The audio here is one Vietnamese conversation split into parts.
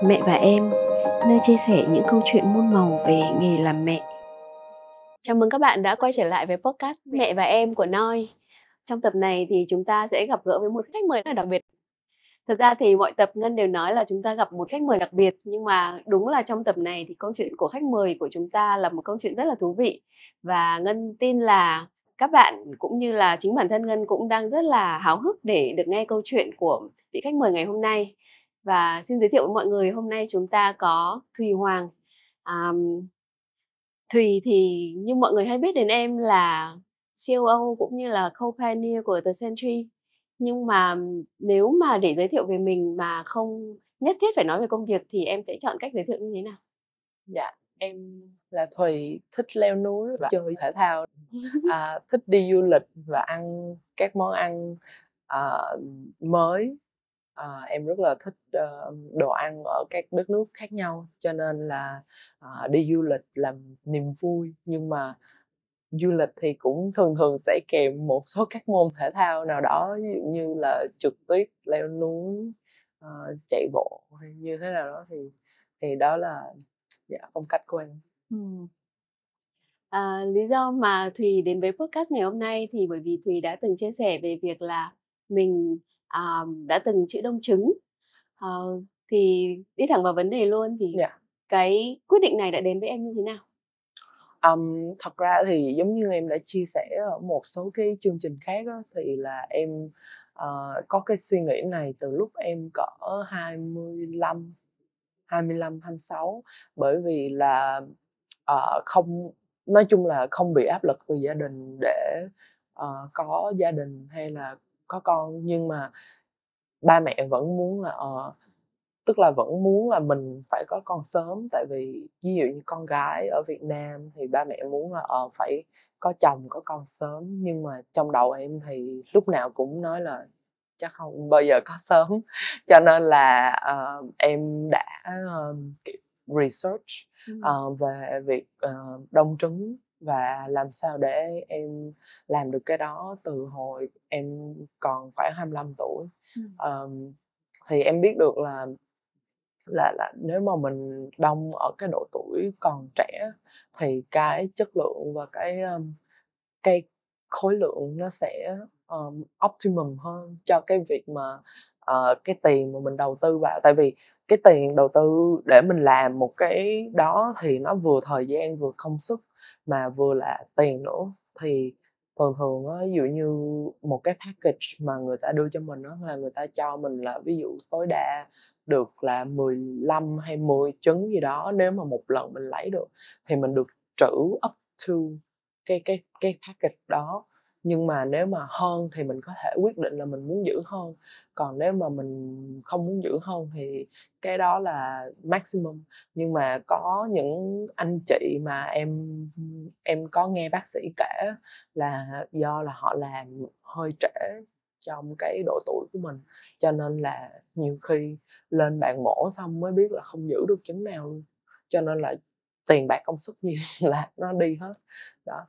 Mẹ và em, nơi chia sẻ những câu chuyện muôn màu về nghề làm mẹ. Chào mừng các bạn đã quay trở lại với podcast Mẹ và Em của Noi. Trong tập này thì chúng ta sẽ gặp gỡ với một khách mời rất là đặc biệt. Thật ra thì mọi tập Ngân đều nói là chúng ta gặp một khách mời đặc biệt, nhưng mà đúng là trong tập này thì câu chuyện của khách mời của chúng ta là một câu chuyện rất là thú vị. Và Ngân tin là các bạn cũng như là chính bản thân Ngân cũng đang rất là háo hức để được nghe câu chuyện của vị khách mời ngày hôm nay. Và xin giới thiệu với mọi người, hôm nay chúng ta có Thùy Hoàng. À, Thùy thì như mọi người hay biết đến em là COO cũng như là co-pioneer của The Century. Nhưng mà nếu mà để giới thiệu về mình mà không nhất thiết phải nói về công việc thì em sẽ chọn cách giới thiệu như thế nào? Dạ, em là Thùy, thích leo núi và chơi thể thao, thích đi du lịch và ăn các món ăn mới. Em rất là thích đồ ăn ở các đất nước khác nhau, cho nên là đi du lịch là niềm vui. Nhưng mà du lịch thì cũng thường thường sẽ kèm một số các môn thể thao nào đó, ví dụ như là trượt tuyết, leo núi, chạy bộ hay như thế nào đó, thì đó là dạ, phong cách của em. Ừm. Lý do mà Thùy đến với podcast ngày hôm nay thì bởi vì Thùy đã từng chia sẻ về việc là mình đã từng chữa đông trứng. Thì đi thẳng vào vấn đề luôn, thì Dạ. cái quyết định này đã đến với em như thế nào? Thật ra thì giống như em đã chia sẻ ở một số cái chương trình khác á, thì là em có cái suy nghĩ này từ lúc em cỡ 26, bởi vì là không, nói chung là không bị áp lực từ gia đình để có gia đình hay là có con, nhưng mà ba mẹ vẫn muốn là tức là vẫn muốn là mình phải có con sớm. Tại vì ví dụ như con gái ở Việt Nam thì ba mẹ muốn là phải có chồng có con sớm, nhưng mà trong đầu em thì lúc nào cũng nói là chắc không bao giờ có sớm. Cho nên là em đã kiểu research về việc đông trứng và làm sao để em làm được cái đó từ hồi em còn khoảng 25 tuổi. Thì em biết được là nếu mà mình đông ở cái độ tuổi còn trẻ thì cái chất lượng và cái khối lượng nó sẽ optimum hơn cho cái việc mà cái tiền mà mình đầu tư vào. Tại vì cái tiền đầu tư để mình làm một cái đó thì nó vừa thời gian vừa công sức mà vừa là tiền nữa. Thì thường thường á, ví dụ như một cái package mà người ta đưa cho mình đó là người ta cho mình là ví dụ tối đa được là 15 hay 10 trứng gì đó, nếu mà một lần mình lấy được thì mình được trữ up to cái package đó. Nhưng mà nếu mà hơn thì mình có thể quyết định là mình muốn giữ hơn, còn nếu mà mình không muốn giữ hơn thì cái đó là maximum. Nhưng mà có những anh chị mà em có nghe bác sĩ kể là do là họ làm hơi trễ trong cái độ tuổi của mình, cho nên là nhiều khi lên bàn mổ xong mới biết là không giữ được trứng nào luôn. Cho nên là tiền bạc công sức nhiều là nó đi hết. Đó,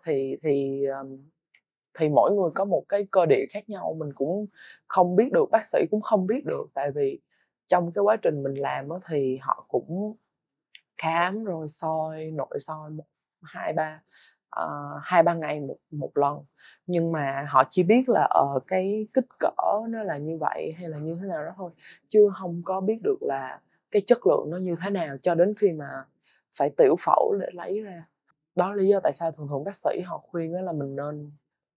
thì mỗi người có một cái cơ địa khác nhau, mình cũng không biết được, bác sĩ cũng không biết được. Tại vì trong cái quá trình mình làm á, thì họ cũng khám rồi soi nội soi một hai ba 2-3 ngày một lần, nhưng mà họ chỉ biết là cái kích cỡ nó là như vậy hay là như thế nào đó thôi, chứ không có biết được là cái chất lượng nó như thế nào cho đến khi mà phải tiểu phẫu để lấy ra. Đó là lý do tại sao thường thường bác sĩ họ khuyên là mình nên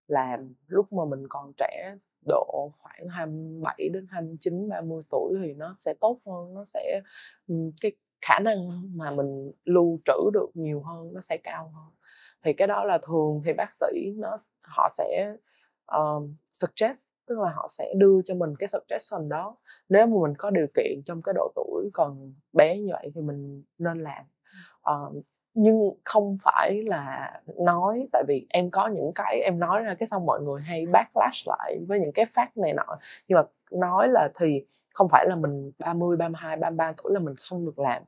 làm lúc mà mình còn trẻ, độ khoảng 27 đến 29, 30 tuổi thì nó sẽ tốt hơn, nó sẽ cái khả năng mà mình lưu trữ được nhiều hơn nó sẽ cao hơn. Thì cái đó là thường thì bác sĩ họ sẽ suggest, tức là họ sẽ đưa cho mình cái suggestion đó. Nếu mà mình có điều kiện trong cái độ tuổi còn bé như vậy thì mình nên làm. Nhưng không phải là nói, tại vì em có những cái em nói ra cái xong mọi người hay backlash lại với những cái fact này nọ, nhưng mà nói là thì không phải là mình 30, 32, 33 tuổi là mình không được làm.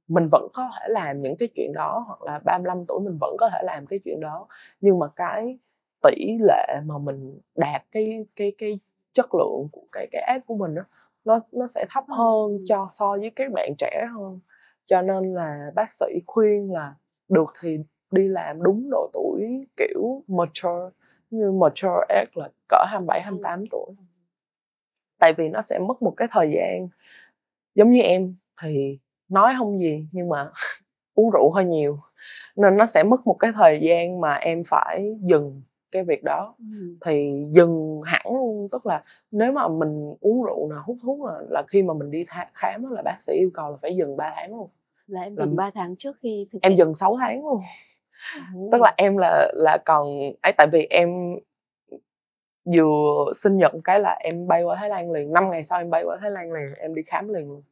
Mình vẫn có thể làm những cái chuyện đó, hoặc là 35 tuổi mình vẫn có thể làm cái chuyện đó, nhưng mà cái tỷ lệ mà mình đạt cái chất lượng của cái app của mình đó, nó sẽ thấp hơn so với các bạn trẻ hơn. Cho nên là bác sĩ khuyên là được thì đi làm đúng độ tuổi kiểu mature, như mature age là cỡ 27, 28 tuổi. Tại vì nó sẽ mất một cái thời gian, giống như em thì nói không gì nhưng mà uống rượu hơi nhiều, nên nó sẽ mất một cái thời gian mà em phải dừng cái việc đó. Thì dừng hẳn luôn, tức là nếu mà mình uống rượu nào hút thuốc là khi mà mình đi khám là bác sĩ yêu cầu là phải dừng 3 tháng luôn. Là em dừng 3 tháng trước khi thực em hiện. dừng 6 tháng luôn. Tức là em là còn ấy, tại vì em vừa sinh nhật cái là em bay qua Thái Lan liền, 5 ngày sau em bay qua Thái Lan liền, em đi khám liền luôn.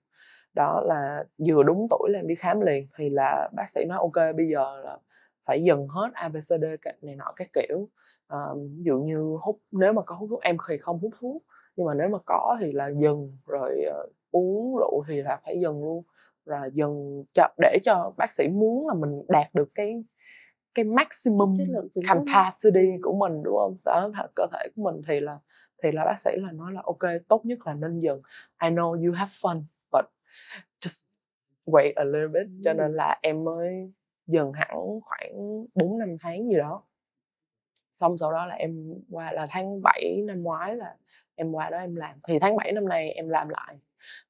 Đó là vừa đúng tuổi là em đi khám liền. Thì là bác sĩ nói ok, bây giờ là phải dừng hết ABCD này nọ các kiểu. Ví dụ như hút, nếu mà có hút thuốc, em thì không hút thuốc, nhưng mà nếu mà có thì là dừng. Rồi uống rượu thì là phải dừng luôn, là dừng để cho bác sĩ muốn là mình đạt được cái maximum capacity của mình, đúng không? Đó, cơ thể của mình thì là bác sĩ là nói là ok, tốt nhất là nên dừng. I know you have fun but just wait a little bit. Cho nên là em mới dừng hẳn khoảng 4-5 tháng gì đó. Xong sau đó là em qua, là tháng 7 năm ngoái là em qua đó em làm. Thì tháng 7 năm nay em làm lại.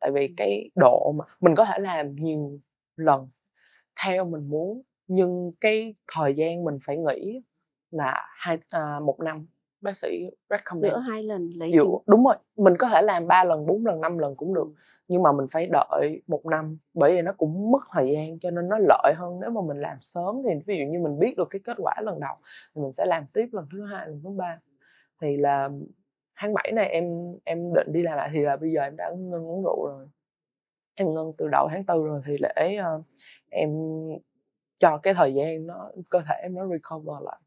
Tại vì cái độ mà mình có thể làm nhiều lần theo mình muốn, nhưng cái thời gian mình phải nghỉ là 1 năm. Bác sĩ recommend giữa 2 lần lấy trứng. trứng. Đúng rồi, mình có thể làm 3 lần, 4 lần, 5 lần cũng được, nhưng mà mình phải đợi 1 năm, bởi vì nó cũng mất thời gian. Cho nên nó lợi hơn nếu mà mình làm sớm. Thì ví dụ như mình biết được cái kết quả lần đầu thì mình sẽ làm tiếp lần thứ 2, lần thứ 3. Thì là tháng 7 này em định đi làm lại. Thì là bây giờ em đã ngưng uống rượu rồi, em ngưng từ đầu tháng 4 rồi. Thì để em cho cái thời gian cơ thể em nó recover lại.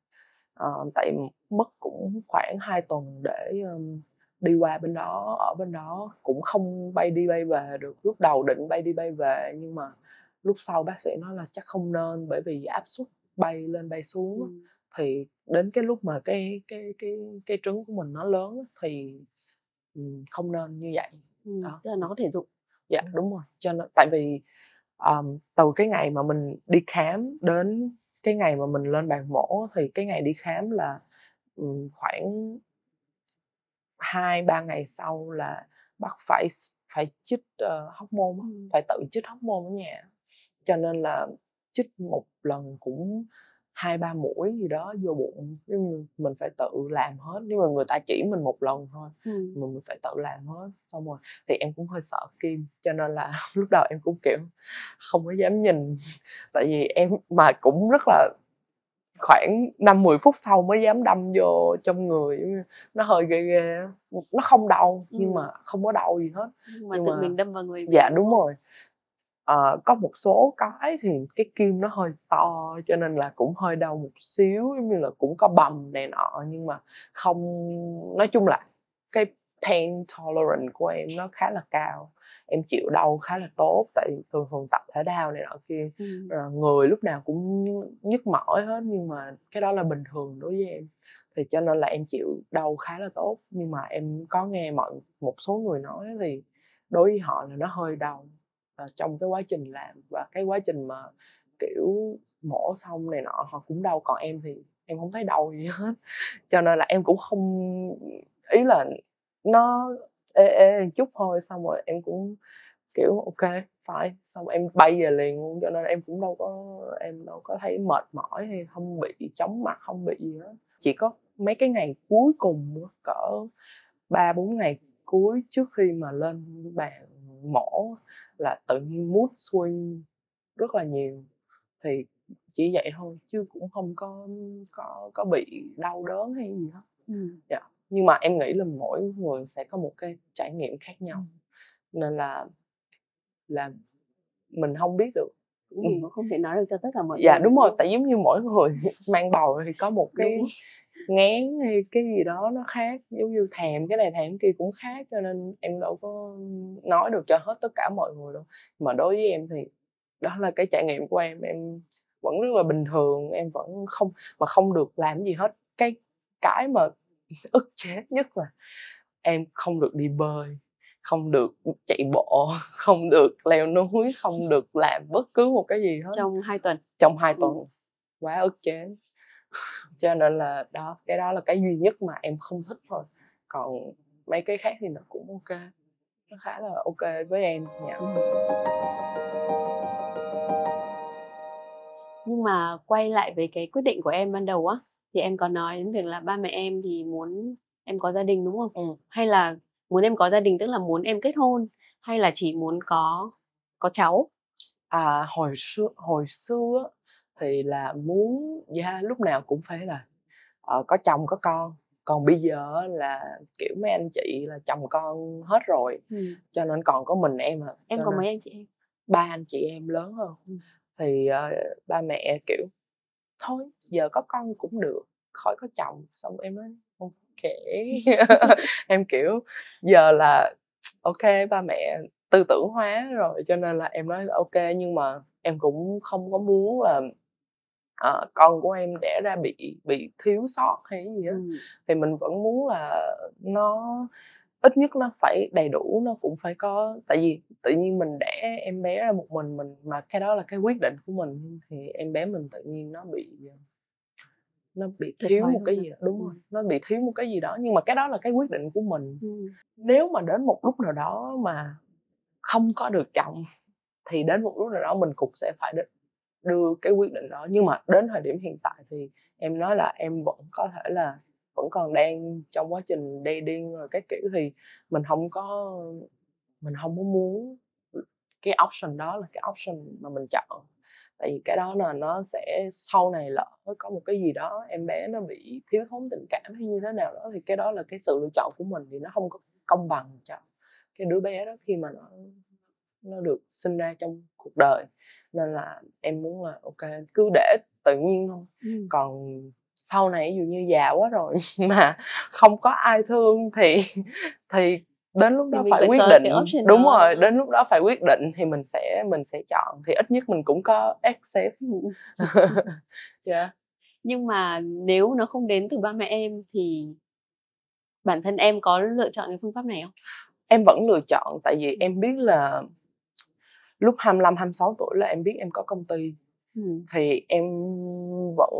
Tại mất cũng khoảng 2 tuần để đi qua bên đó, ở bên đó cũng không bay đi bay về được. Lúc đầu định bay đi bay về, nhưng mà lúc sau bác sĩ nói là chắc không nên, bởi vì áp suất bay lên bay xuống. Thì đến cái lúc mà cái trứng của mình nó lớn thì không nên như vậy. Đó. Tức là nó có thể dụng. Dạ đúng rồi. Cho nên tại vì từ cái ngày mà mình đi khám đến cái ngày mà mình lên bàn mổ, thì cái ngày đi khám là khoảng 2-3 ngày sau là bác phải chích hormone, phải tự chích hormone ở nhà. Cho nên là chích một lần cũng 2-3 mũi gì đó vô bụng, nhưng mình phải tự làm hết. Nhưng mà người ta chỉ mình một lần thôi, mình phải tự làm hết. Xong rồi thì em cũng hơi sợ kim, cho nên là lúc đầu em cũng kiểu không có dám nhìn. Tại vì em mà cũng rất là khoảng 5-10 phút sau mới dám đâm vô trong người. Nó hơi ghê ghê, nó không đau, nhưng mà không có đau gì hết. Nhưng mà tự mình đâm vào người mình. Dạ đúng rồi. Có một số cái thì cái kim nó hơi to, cho nên là cũng hơi đau một xíu, giống như là cũng có bầm này nọ, nhưng mà không, nói chung là cái pain tolerance của em nó khá là cao. Em chịu đau khá là tốt, tại thường tập thể thao này nọ kia, người lúc nào cũng nhức mỏi hết, nhưng mà cái đó là bình thường đối với em. Thì cho nên là em chịu đau khá là tốt. Nhưng mà em có nghe một số người nói thì đối với họ là nó hơi đau trong cái quá trình làm, và cái quá trình mà kiểu mổ xong này nọ họ cũng đau. Còn em thì em không thấy đau gì hết, cho nên là em cũng không, ý là nó ê ê một chút thôi. Xong rồi em cũng kiểu ok phải, xong em bay về liền luôn. Cho nên em cũng đâu có thấy mệt mỏi hay không bị chóng mặt, không bị gì hết. Chỉ có mấy cái ngày cuối cùng, cỡ 3-4 ngày cuối trước khi mà lên bàn mổ, là tự nhiên mood swing rất là nhiều. Thì chỉ vậy thôi, chứ cũng không có bị đau đớn hay gì hết. Dạ. Nhưng mà em nghĩ là mỗi người sẽ có một cái trải nghiệm khác nhau, nên là mình không biết được. Mình cũng không thể nói được cho tất cả mọi người. Dạ đúng rồi, tại giống như mỗi người mang bầu thì có một cái ngán hay cái gì đó nó khác, giống như thèm cái này thèm cái kia cũng khác. Cho nên em đâu có nói được cho hết tất cả mọi người đâu. Mà đối với em thì đó là cái trải nghiệm của em vẫn rất là bình thường. Em vẫn không được làm gì hết. Cái mà ức chế nhất là em không được đi bơi, không được chạy bộ, không được leo núi, không được làm bất cứ một cái gì hết Trong 2 tuần. trong 2 tuần. Quá ức chế. Cho nên là cái đó là cái duy nhất mà em không thích thôi. Còn mấy cái khác thì nó cũng ok, nó khá là ok với em nha. Nhưng mà quay lại với cái quyết định của em ban đầu á, thì em có nói đến việc là ba mẹ em thì muốn em có gia đình, đúng không? Hay là muốn em có gia đình tức là muốn em kết hôn, hay là chỉ muốn có cháu? Hồi xưa á, thì là muốn lúc nào cũng phải là có chồng có con. Còn bây giờ là kiểu mấy anh chị là chồng con hết rồi, cho nên còn có mình em à. Em có mấy anh chị em? 3 anh chị em lớn hơn. Thì ba mẹ kiểu thôi giờ có con cũng được, khỏi có chồng. Xong em nói ok. Em kiểu giờ là ok, ba mẹ tư tưởng hóa rồi, cho nên là em nói là ok. Nhưng mà em cũng không có muốn là con của em đẻ ra bị thiếu sót hay cái gì á. Thì mình vẫn muốn là nó ít nhất nó phải đầy đủ, nó cũng phải có. Tại vì tự nhiên mình đẻ em bé ra một mình mà cái đó là cái quyết định của mình, thì em bé mình tự nhiên nó bị thiếu một cái gì đó. Đúng rồi, nó bị thiếu một cái gì đó, nhưng mà cái đó là cái quyết định của mình. Nếu mà đến một lúc nào đó mà không có được chồng, thì đến một lúc nào đó mình cũng sẽ phải đưa cái quyết định đó. Nhưng mà đến thời điểm hiện tại thì em nói là em vẫn có thể là vẫn còn đang trong quá trình dating rồi cái kiểu, thì mình không có muốn cái option đó là cái option mà mình chọn. Tại vì cái đó là nó sẽ sau này lỡ có một cái gì đó em bé nó bị thiếu thốn tình cảm hay như thế nào đó, thì cái đó là cái sự lựa chọn của mình, thì nó không có công bằng cho cái đứa bé đó khi mà nó được sinh ra trong cuộc đời. Nên là em muốn là ok, cứ để tự nhiên thôi. Còn sau này ví dụ như già quá rồi mà không có ai thương thì đến lúc đó phải quyết định. Đúng rồi, đến lúc đó phải quyết định thì mình sẽ chọn, thì ít nhất mình cũng có accept. Yeah. Nhưng mà nếu nó không đến từ ba mẹ em thì bản thân em có lựa chọn cái phương pháp này không? Em vẫn lựa chọn, tại vì em biết là lúc 25, 26 tuổi là em biết em có công ty. Thì em vẫn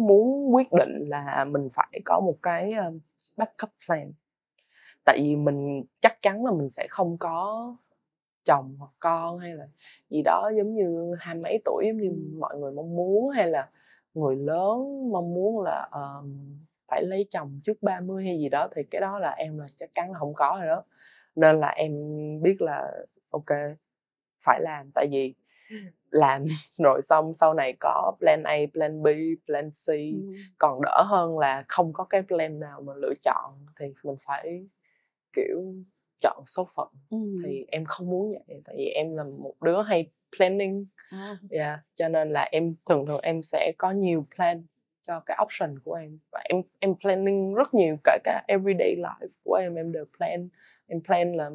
muốn quyết định là mình phải có một cái backup plan. Tại vì mình chắc chắn là mình sẽ không có chồng hoặc con hay là gì đó giống như 20 mấy tuổi giống như mọi người mong muốn, hay là người lớn mong muốn là phải lấy chồng trước 30 hay gì đó. Thì cái đó là em là chắc chắn là không có rồi đó. Nên là em biết là ok, phải làm. Tại vì làm rồi xong sau này có plan A, plan B, plan C, còn đỡ hơn là không có cái plan nào mà lựa chọn, thì mình phải kiểu chọn số phận. Thì em không muốn vậy, tại vì em là một đứa hay planning. Cho nên là em thường em sẽ có nhiều plan cho cái option của em, và em planning rất nhiều, kể cả everyday life của em đều plan. Em plan là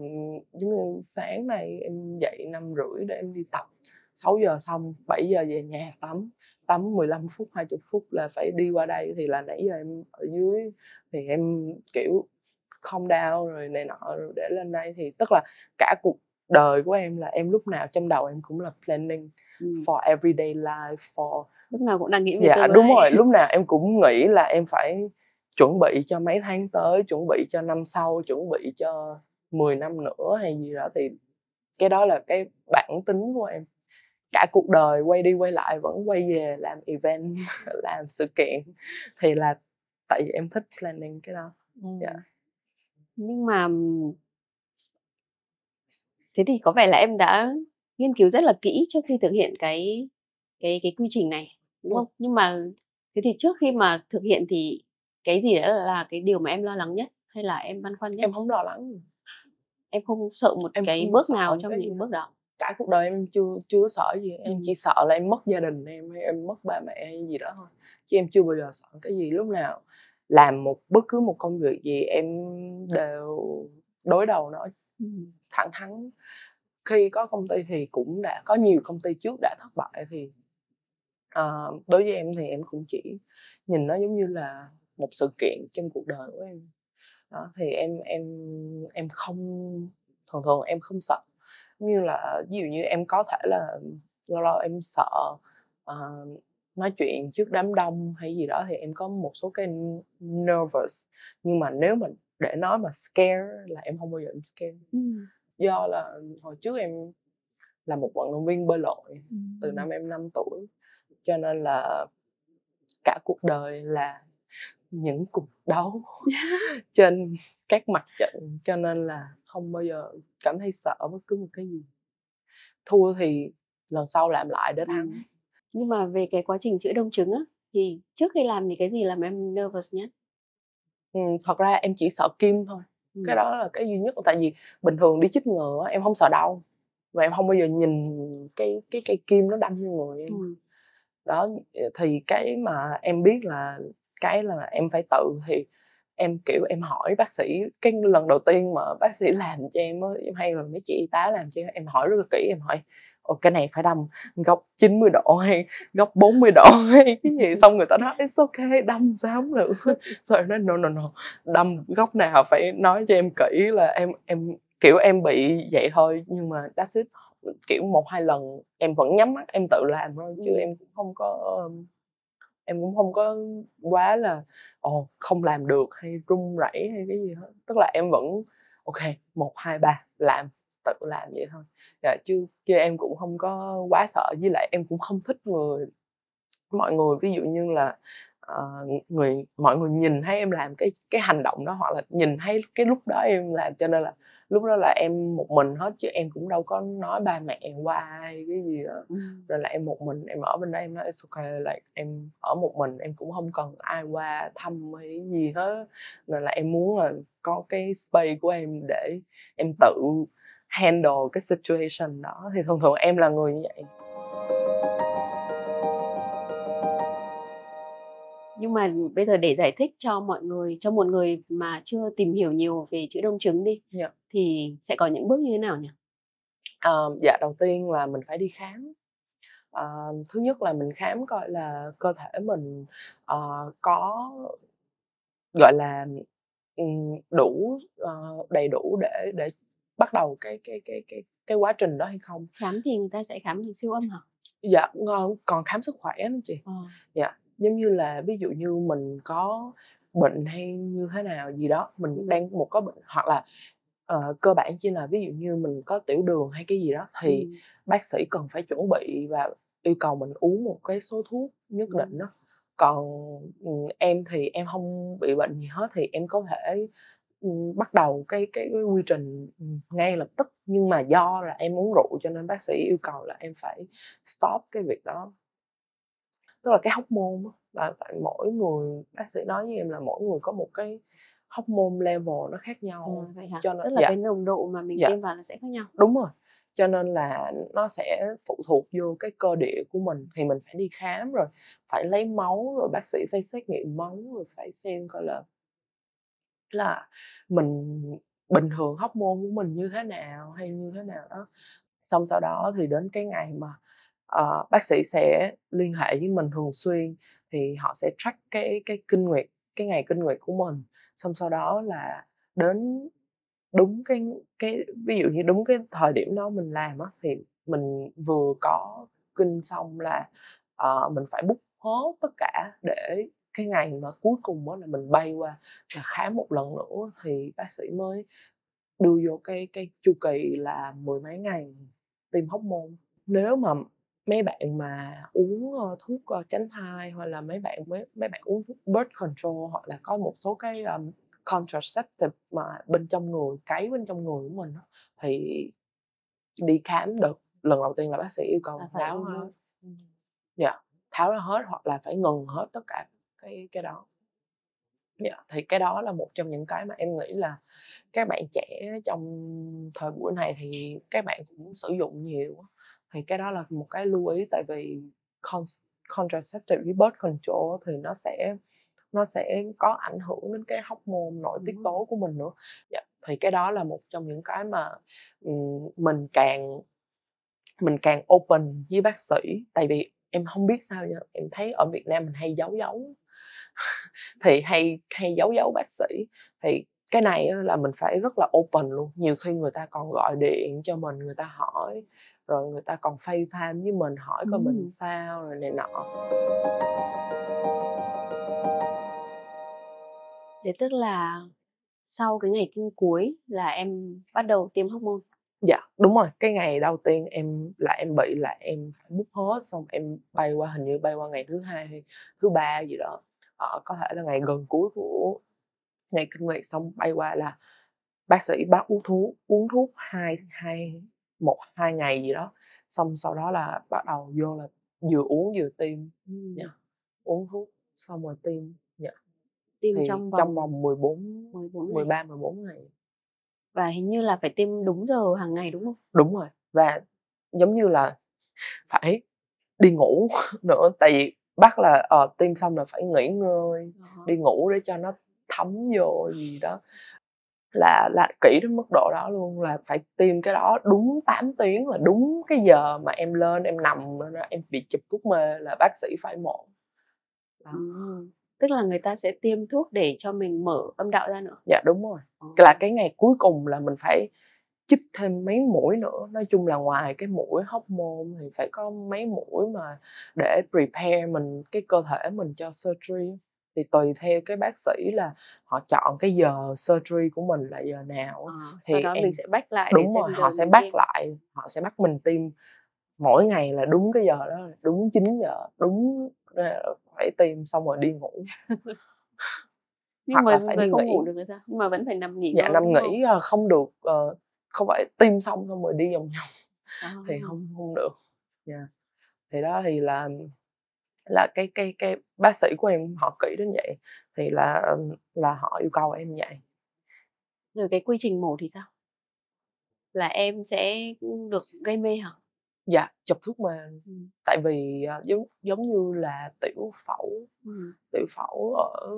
giống như sáng nay em dậy 5:30 để em đi tập, 6 giờ xong, 7 giờ về nhà tắm 15 phút 20 phút là phải đi qua đây, thì là nãy giờ em ở dưới, thì em kiểu calm down rồi này nọ rồi để lên đây. Thì tức là cả cuộc đời của em là em lúc nào trong đầu em cũng là planning for everyday life, for lúc nào cũng đang nghĩ về tương lai. Đúng rồi, lúc nào em cũng nghĩ là em phải chuẩn bị cho mấy tháng tới, chuẩn bị cho năm sau, chuẩn bị cho 10 năm nữa hay gì đó. Thì cái đó là cái bản tính của em. Cả cuộc đời quay đi quay lại vẫn quay về làm event, làm sự kiện, thì là tại vì em thích planning cái đó. Nhưng mà thế thì có vẻ là em đã nghiên cứu rất là kỹ trước khi thực hiện cái quy trình này, đúng không? Nhưng mà thế thì trước khi mà thực hiện thì cái gì đó là cái điều mà em lo lắng nhất, hay là em băn khoăn nhất? Em không lo lắng. Em không sợ một cái bước nào trong những bước đó? Cả cuộc đời em chưa sợ gì. Em chỉ sợ là em mất gia đình em mất ba mẹ hay gì đó thôi, chứ em chưa bao giờ sợ cái gì. Lúc nào làm bất cứ một công việc gì em đều đối đầu nó thẳng thắn. Khi có công ty thì cũng đã có nhiều công ty trước đã thất bại, thì đối với em thì em cũng chỉ nhìn nó giống như là một sự kiện trong cuộc đời của em đó. Thì em không thường thường em không sợ. Như là ví dụ như em có thể là lâu lâu em sợ nói chuyện trước đám đông hay gì đó, thì em có một số cái nervous, nhưng mà nếu mà để nói mà scare là em không bao giờ em scare. Do là hồi trước em là một vận động viên bơi lội từ năm em 5 tuổi, cho nên là cả cuộc đời là những cuộc đấu trên các mặt trận, cho nên là không bao giờ cảm thấy sợ bất cứ một cái gì. Thua thì lần sau làm lại để thắng. Nhưng mà về cái quá trình chữa đông trứng á, thì trước khi làm thì cái gì làm em nervous nhất? Thật ra em chỉ sợ kim thôi. Cái đó là cái duy nhất, tại vì bình thường đi chích ngừa em không sợ đau, và em không bao giờ nhìn cái cây kim nó đâm vô người em. Đó thì cái mà em biết là cái là em phải tự, thì em kiểu em hỏi bác sĩ cái lần đầu tiên mà bác sĩ làm cho em á, hay là mấy chị y tá làm cho em hỏi rất là kỹ. Em hỏi cái này phải đâm góc 90 độ hay góc 40 độ hay cái gì, xong người ta nói it's okay, đâm sao không được. Rồi nói no, đâm góc nào phải nói cho em kỹ, là em kiểu em bị vậy thôi. Nhưng mà that's it, kiểu 1-2 lần em vẫn nhắm mắt em tự làm thôi, chứ em cũng không có quá là không làm được hay run rẩy hay cái gì hết. Tức là em vẫn ok, 1, 2, 3 làm, tự làm vậy thôi. Chứ em cũng không có quá sợ, với lại em cũng không thích mọi người ví dụ như là mọi người nhìn thấy em làm cái hành động đó, hoặc là nhìn thấy cái lúc đó em làm, cho nên là lúc đó là em một mình hết, chứ em cũng đâu có nói ba mẹ qua hay cái gì đó. Rồi là em một mình, em ở bên đó em nói it's okay, là em ở một mình, em cũng không cần ai qua thăm hay cái gì hết. Nên là em muốn là có cái space của em để em tự handle cái situation đó. Thì thường thường em là người như vậy. Nhưng mà bây giờ để giải thích cho mọi người, cho một người mà chưa tìm hiểu nhiều về chữa đông trứng đi, thì sẽ có những bước như thế nào nhỉ? Dạ đầu tiên là mình phải đi khám. Thứ nhất là mình khám coi là cơ thể mình có gọi là đủ đầy đủ để bắt đầu cái quá trình đó hay không. Khám thì người ta sẽ khám bằng siêu âm hả? Dạ còn khám sức khỏe nữa chị. Dạ, giống như là ví dụ như mình có bệnh hay như thế nào gì đó, mình đang có bệnh, hoặc là cơ bản chỉ là ví dụ như mình có tiểu đường hay cái gì đó, thì bác sĩ cần phải chuẩn bị và yêu cầu mình uống một cái số thuốc nhất định đó. Còn em thì em không bị bệnh gì hết, thì em có thể bắt đầu cái quy trình ngay lập tức. Nhưng mà do là em uống rượu cho nên bác sĩ yêu cầu là em phải stop cái việc đó. Tức là cái hormone á, là tại mỗi người, bác sĩ nói với em là mỗi người có một cái hormone level nó khác nhau. Vậy hả? Cho nên Tức là cái nồng độ mà mình tiêm vào là sẽ khác nhau. Đúng rồi. Cho nên là nó sẽ phụ thuộc vô cái cơ địa của mình, thì mình phải đi khám, rồi phải lấy máu, rồi bác sĩ phải xét nghiệm máu, rồi phải xem coi là mình bình thường hormone của mình như thế nào hay như thế nào đó. Xong sau đó thì đến cái ngày mà bác sĩ sẽ liên hệ với mình thường xuyên, thì họ sẽ track cái kinh nguyệt, cái ngày kinh nguyệt của mình. Xong sau đó là đến đúng cái ví dụ như đúng cái thời điểm đó mình làm á, thì mình vừa có kinh xong là mình phải book hết tất cả, để cái ngày mà cuối cùng á là mình bay qua là khám một lần nữa, thì bác sĩ mới đưa vô cái chu kỳ là 10 mấy ngày tiêm hormone. Nếu mà mấy bạn mà uống thuốc tránh thai, hoặc là mấy bạn uống thuốc birth control, hoặc là có một số cái contraceptive mà bên trong người, cấy bên trong người của mình đó, thì đi khám được lần đầu tiên là bác sĩ yêu cầu tháo hết. Dạ, tháo ra hết, hoặc là phải ngừng hết tất cả cái đó. Dạ, thì cái đó là một trong những cái mà em nghĩ là các bạn trẻ trong thời buổi này thì các bạn cũng sử dụng nhiều. Thì cái đó là một cái lưu ý, tại vì contraceptive với birth control thì nó sẽ có ảnh hưởng đến cái hormone nội tiết tố của mình nữa. Dạ, thì cái đó là một trong những cái mà mình càng open với bác sĩ. Tại vì em không biết sao nha, em thấy ở Việt Nam mình hay giấu thì hay giấu bác sĩ. Thì cái này á là mình phải rất là open luôn, nhiều khi người ta còn gọi điện cho mình, người ta hỏi, rồi người ta còn FaceTime với mình hỏi coi mình sao rồi này nọ. Thế tức là sau cái ngày kinh cuối là em bắt đầu tiêm hormone? Dạ, đúng rồi, cái ngày đầu tiên em bị là em phải book hết, xong em bay qua, hình như bay qua ngày thứ 2 hay thứ 3 gì đó, có thể là ngày gần cuối của ngày kinh nguyệt, xong bay qua là bác sĩ bắt uống thuốc 1-2 ngày gì đó, xong sau đó là bắt đầu vô là vừa uống vừa tiêm. Dạ, uống thuốc xong rồi tiêm. Dạ. Tiêm Thì trong trong vòng vòng 14 ngày. 13-14 ngày. Và hình như là phải tiêm đúng giờ hàng ngày, đúng không? Đúng rồi, và giống như là phải đi ngủ nữa, tại vì bắt là tiêm xong là phải nghỉ ngơi, đi ngủ để cho nó thấm vô gì đó, là kỹ đến mức độ đó luôn, là phải tiêm cái đó đúng 8 tiếng, là đúng cái giờ mà em lên em nằm em bị chụp thuốc mê là bác sĩ phải mổ. Tức là người ta sẽ tiêm thuốc để cho mình mở âm đạo ra nữa? Dạ đúng rồi. Là cái ngày cuối cùng là mình phải chích thêm mấy mũi nữa, nói chung là ngoài cái mũi hormone thì phải có mấy mũi mà để prepare mình, cái cơ thể mình cho surgery. Thì tùy theo cái bác sĩ là họ chọn cái giờ surgery của mình là giờ nào. Thì sau đó mình sẽ bắt lại để đúng xem rồi, giờ họ sẽ mình bắt tiêm. lại, họ sẽ bắt mình tiêm mỗi ngày là đúng cái giờ đó, đúng 9 giờ, đúng phải tiêm xong rồi đi ngủ. Nhưng Hoặc mà là phải người đi không ngủ nghỉ. được thì sao? Nhưng mà vẫn phải nằm nghỉ Dạ, ngơi, nằm đúng không? nghỉ không được, không phải tiêm xong rồi đi vòng vòng thì không được. Dạ. Thì đó thì là cái bác sĩ của em họ kỹ đến vậy, thì là họ yêu cầu em vậy. Rồi cái quy trình mổ thì sao? Là em sẽ được gây mê hả? Dạ, chụp thuốc mê. Tại vì giống như là tiểu phẫu ở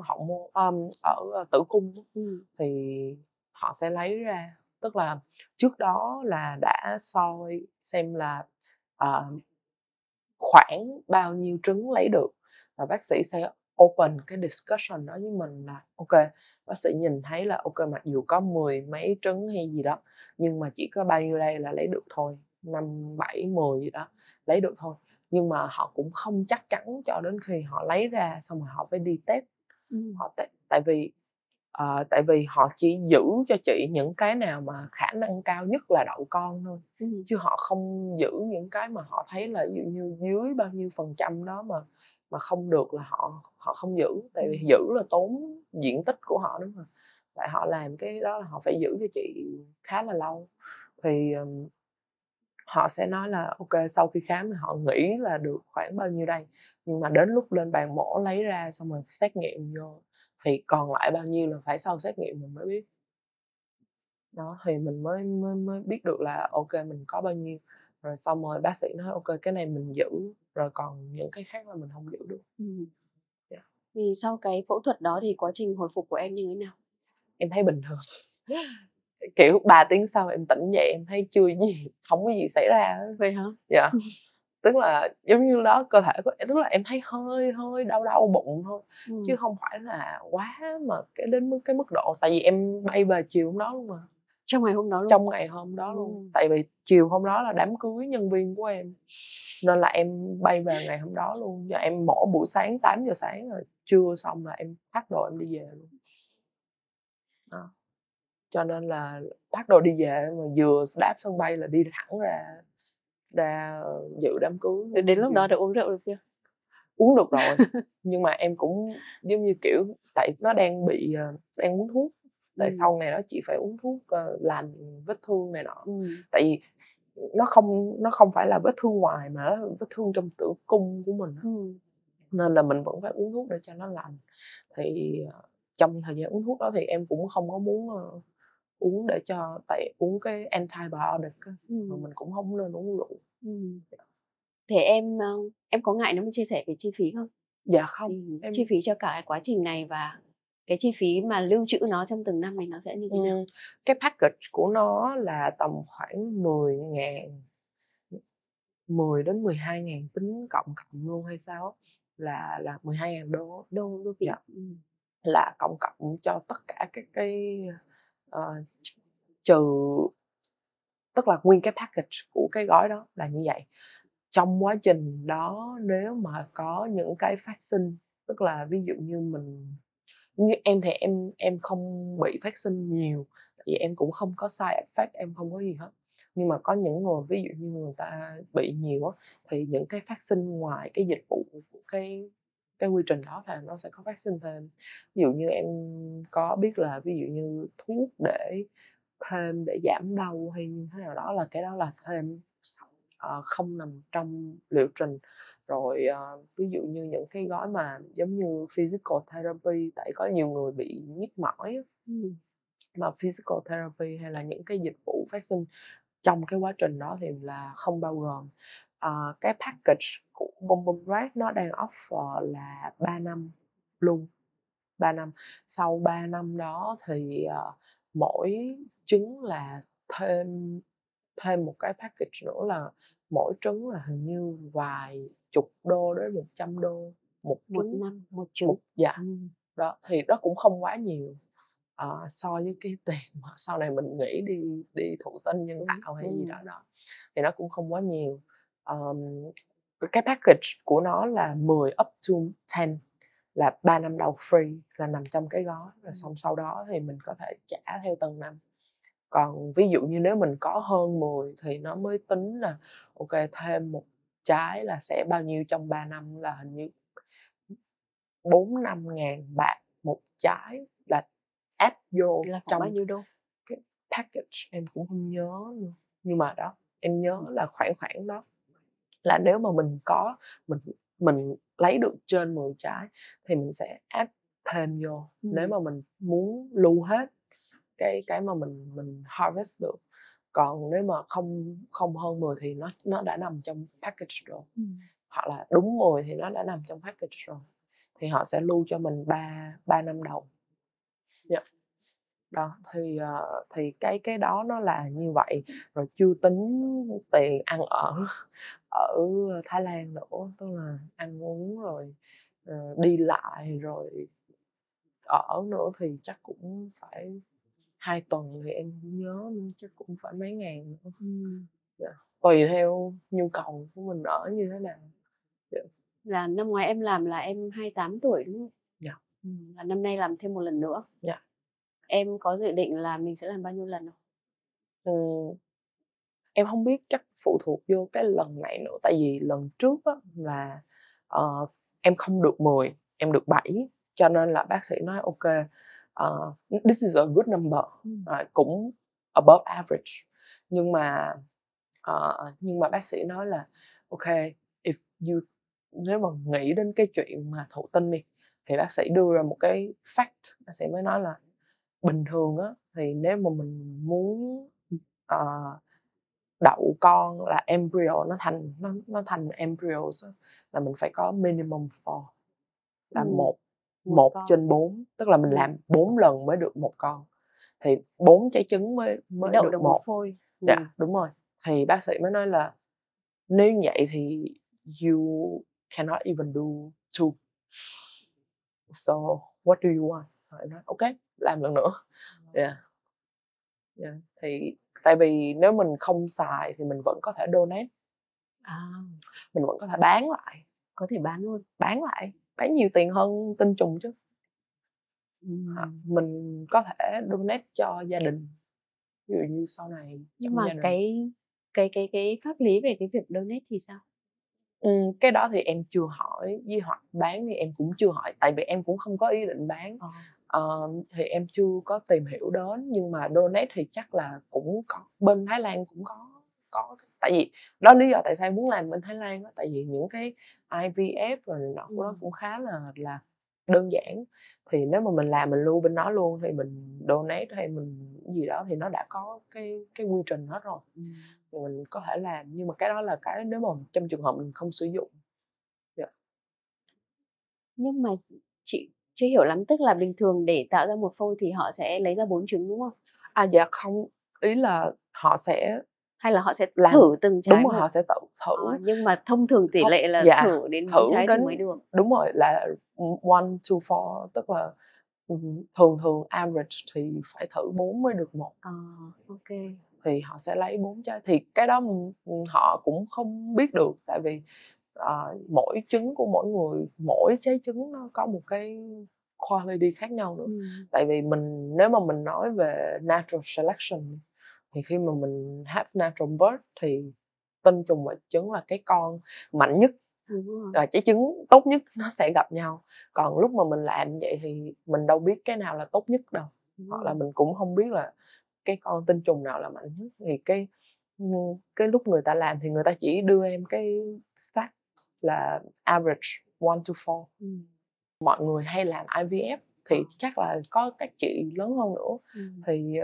hậu môn, ở tử cung thì họ sẽ lấy ra, tức là trước đó là đã soi xem là khoảng bao nhiêu trứng lấy được, và bác sĩ sẽ open cái discussion đó với mình là ok, bác sĩ nhìn thấy là ok, mặc dù có 10 mấy trứng hay gì đó nhưng mà chỉ có bao nhiêu đây là lấy được thôi, 5, 7, 10 gì đó lấy được thôi, nhưng mà họ cũng không chắc chắn cho đến khi họ lấy ra xong rồi họ phải đi test. Tại vì họ chỉ giữ cho chị những cái nào mà khả năng cao nhất là đậu con thôi, chứ họ không giữ những cái mà họ thấy là ví dụ như dưới bao nhiêu phần trăm đó mà không được là họ không giữ, tại vì giữ là tốn diện tích của họ, đúng không? Tại họ làm cái đó là họ phải giữ cho chị khá là lâu, thì họ sẽ nói là ok, sau khi khám thì họ nghĩ là được khoảng bao nhiêu đây, nhưng mà đến lúc lên bàn mổ lấy ra xong rồi xét nghiệm vô thì còn lại bao nhiêu là phải sau xét nghiệm mình mới biết. Đó thì mình mới biết được là ok mình có bao nhiêu, rồi xong rồi bác sĩ nói ok cái này mình giữ, rồi còn những cái khác là mình không giữ được. Yeah. Thì sau cái phẫu thuật đó thì quá trình hồi phục của em như thế nào? Em thấy bình thường. Kiểu 3 tiếng sau em tỉnh dậy em thấy chưa gì, không có gì xảy ra. Vậy hả? Dạ. Tức là giống như đó, cơ thể của em, tức là em thấy hơi đau bụng thôi, chứ không phải là quá mà đến cái mức độ, tại vì em bay về chiều hôm đó luôn mà. Trong ngày hôm đó luôn? Trong ngày hôm đó luôn. Tại vì chiều hôm đó là đám cưới nhân viên của em, nên là em bay về ngày hôm đó luôn, và em mổ buổi sáng 8 giờ sáng rồi, trưa xong là em pack đồ em đi về luôn. Đó. Cho nên là pack đồ đi về mà vừa đáp sân bay là đi thẳng ra dự đám cưới. Đến lúc đó đã uống rượu được chưa? Uống được rồi. Nhưng mà em cũng giống như kiểu tại nó đang uống thuốc, tại sau ngày đó chị phải uống thuốc lành vết thương này nọ. Tại vì nó không phải là vết thương ngoài mà nó là vết thương trong tử cung của mình, nên là mình vẫn phải uống thuốc để cho nó lành. Thì trong thời gian uống thuốc đó thì em cũng không có muốn uống, để cho tại uống cái antibiotic mà mình cũng không nên uống rượu. Thế em có ngại nếu mà chia sẻ về chi phí không? Dạ không. Chi phí cho cả quá trình này và cái chi phí mà lưu trữ nó trong từng năm này nó sẽ như thế nào? Cái package của nó là tầm khoảng 10 đến 12.000 tính cộng luôn hay sao á, là 12.000 đô. Đô Việt. Dạ. là cộng cộng cho tất cả các cái trừ, tức là nguyên cái package của cái gói đó là như vậy. Trong quá trình đó nếu mà có những cái phát sinh, tức là ví dụ như như em thì em không bị phát sinh nhiều, tại vì em cũng không có side effect, em không có gì hết. Nhưng mà có những người ví dụ như người ta bị nhiều á, thì những cái phát sinh ngoài cái dịch vụ của cái quy trình đó thì nó sẽ có phát sinh thêm. Ví dụ như em có biết là ví dụ như thuốc để thêm để giảm đau hay như thế nào đó, là cái đó là thêm không nằm trong liệu trình. Rồi ví dụ như những cái gói mà giống như physical therapy, tại có nhiều người bị nhức mỏi mà physical therapy hay là những cái dịch vụ phát sinh trong cái quá trình đó thì là không bao gồm. Cái package của Bum Bum Rag nó đang offer là 3 năm luôn, 3 năm. Sau 3 năm đó thì mỗi trứng là thêm một cái package nữa, là mỗi trứng là hình như vài chục đô đến 100 đô một trứng. năm một trứng. Dạ. Đó thì đó cũng không quá nhiều so với cái tiền mà sau này mình nghĩ đi thụ tinh nhân tạo hay gì đó thì nó cũng không quá nhiều. Cái package của nó là 10 up to 10, là 3 năm đầu free, là nằm trong cái gói, rồi xong sau đó thì mình có thể trả theo từng năm. Còn ví dụ như nếu mình có hơn 10 thì nó mới tính là ok, thêm một trái là sẽ bao nhiêu trong 3 năm, là hình như 4-5 ngàn bạc một trái là add vô là trong bao nhiêu đô cái package, em cũng không nhớ nữa. Nhưng mà đó, em nhớ là khoảng đó, là nếu mà mình có mình lấy được trên 10 trái thì mình sẽ add thêm vô. Nếu mà mình muốn lưu hết cái mà mình harvest được. Còn nếu mà không hơn 10 thì nó đã nằm trong package rồi. Hoặc là đúng 10 thì nó đã nằm trong package rồi, thì họ sẽ lưu cho mình 3 năm đầu. Yeah. Đó thì cái đó nó là như vậy, rồi chưa tính tiền ăn ở Thái Lan nữa, tức là ăn uống rồi đi lại rồi ở nữa thì chắc cũng phải 2 tuần, thì em không nhớ nữa, chắc cũng phải mấy ngàn nữa. Yeah. Tùy theo nhu cầu của mình ở như thế nào. Yeah. Là năm ngoái em làm là em 28 tuổi đúng không? Yeah. Và năm nay làm thêm một lần nữa. Yeah. Em có dự định là mình sẽ làm bao nhiêu lần không? Em không biết, chắc phụ thuộc vô cái lần này nữa. Tại vì lần trước á, là em không được 10, em được 7, cho nên là bác sĩ nói ok, this is a good number, cũng above average. Nhưng mà bác sĩ nói là ok, nếu mà nghĩ đến cái chuyện mà thụ tinh đi, thì bác sĩ đưa ra một cái fact. Bác sĩ mới nói là bình thường á, thì nếu mà mình muốn đậu con là embryo, nó thành embryos, là mình phải có minimum 4, là một trên 4, tức là mình làm 4 lần mới được một con, thì 4 trái trứng mới đậu được một một phôi. Dạ đúng rồi. Thì bác sĩ mới nói là nếu như vậy thì you cannot even do 2, so what do you want. Rồi nói ok, làm lần nữa. Yeah. Thì tại vì nếu mình không xài thì mình vẫn có thể donate, mình vẫn có thể bán lại. Có thể bán luôn. Bán lại, bán nhiều tiền hơn tinh trùng chứ. Mình có thể donate cho gia đình, ví dụ như sau này. Nhưng mà cái pháp lý về cái việc donate thì sao? Cái đó thì em chưa hỏi, với hoặc bán thì em cũng chưa hỏi, tại vì em cũng không có ý định bán. Thì em chưa có tìm hiểu đến. Nhưng mà donate thì chắc là cũng có, bên Thái Lan cũng có. Tại vì đó lý do tại sao em muốn làm bên Thái Lan đó, tại vì những cái IVF rồi nó của nó cũng khá là đơn giản. Thì nếu mà mình làm mình lưu bên đó luôn, thì mình donate hay mình gì đó thì nó đã có cái quy trình hết rồi. Thì mình có thể làm. Nhưng mà cái đó là cái nếu mà trong trường hợp mình không sử dụng. Nhưng mà chị chưa hiểu lắm, tức là bình thường để tạo ra một phôi thì họ sẽ lấy ra 4 trứng đúng không? Dạ không, ý là họ sẽ hay là họ sẽ thử từng trái. Đúng rồi, họ sẽ tự thử. Nhưng mà thông thường tỷ lệ là thử đến 4 trái thì mới được. Đúng rồi, là 1 to 4, tức là thường thường average thì phải thử 4 mới được 1. Ok. Thì họ sẽ lấy 4 trái, thì cái đó họ cũng không biết được, tại vì mỗi trứng của mỗi người, mỗi trái trứng nó có một cái quality khác nhau nữa. Tại vì nếu mà mình nói về natural selection thì khi mà mình have natural birth thì tinh trùng và trứng là cái con mạnh nhất, trái trứng tốt nhất nó sẽ gặp nhau. Còn lúc mà mình làm vậy thì mình đâu biết cái nào là tốt nhất đâu, hoặc là mình cũng không biết là cái con tinh trùng nào là mạnh nhất. Thì cái lúc người ta làm thì người ta chỉ đưa em cái fact là average 1 to 4. Mọi người hay làm IVF thì chắc là có các chị lớn hơn nữa. Thì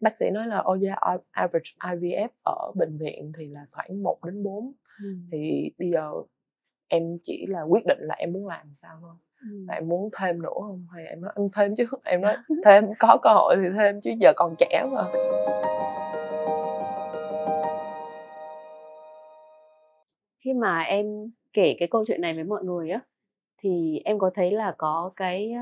bác sĩ nói là average IVF ở bệnh viện thì là khoảng 1 đến 4. Thì bây giờ em chỉ là quyết định là em muốn làm sao thôi. Là em muốn thêm nữa không, hay em nói em thêm chứ, em nói thêm, có cơ hội thì thêm chứ giờ còn trẻ mà. Khi mà em kể cái câu chuyện này với mọi người á, thì em có thấy là có cái,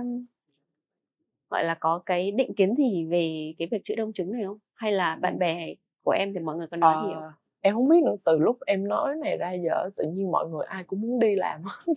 gọi là, có cái định kiến gì về cái việc chữa đông trứng này không? Hay là bạn bè của em thì mọi người có nói gì không? Em không biết nữa, từ lúc em nói này ra giờ tự nhiên mọi người ai cũng muốn đi làm hết.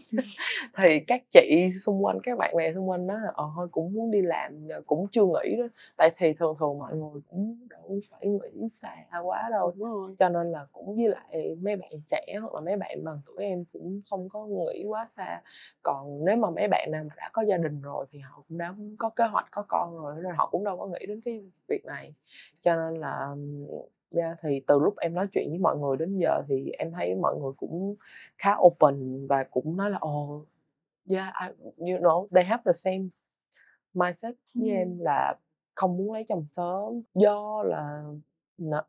Thì các chị xung quanh, các bạn bè xung quanh nói là thôi cũng muốn đi làm, cũng chưa nghĩ đó. Tại thì thường thường mọi người cũng đâu phải nghĩ xa quá đâu. Cho nên là cũng với lại mấy bạn trẻ hoặc là mấy bạn bằng tuổi em cũng không có nghĩ quá xa. Còn nếu mà mấy bạn nào mà đã có gia đình rồi thì họ cũng đã có kế hoạch có con rồi, nên họ cũng đâu có nghĩ đến cái việc này. Cho nên là thì từ lúc em nói chuyện với mọi người đến giờ thì em thấy mọi người cũng khá open và cũng nói là you know, they have the same mindset với em, là không muốn lấy chồng sớm do là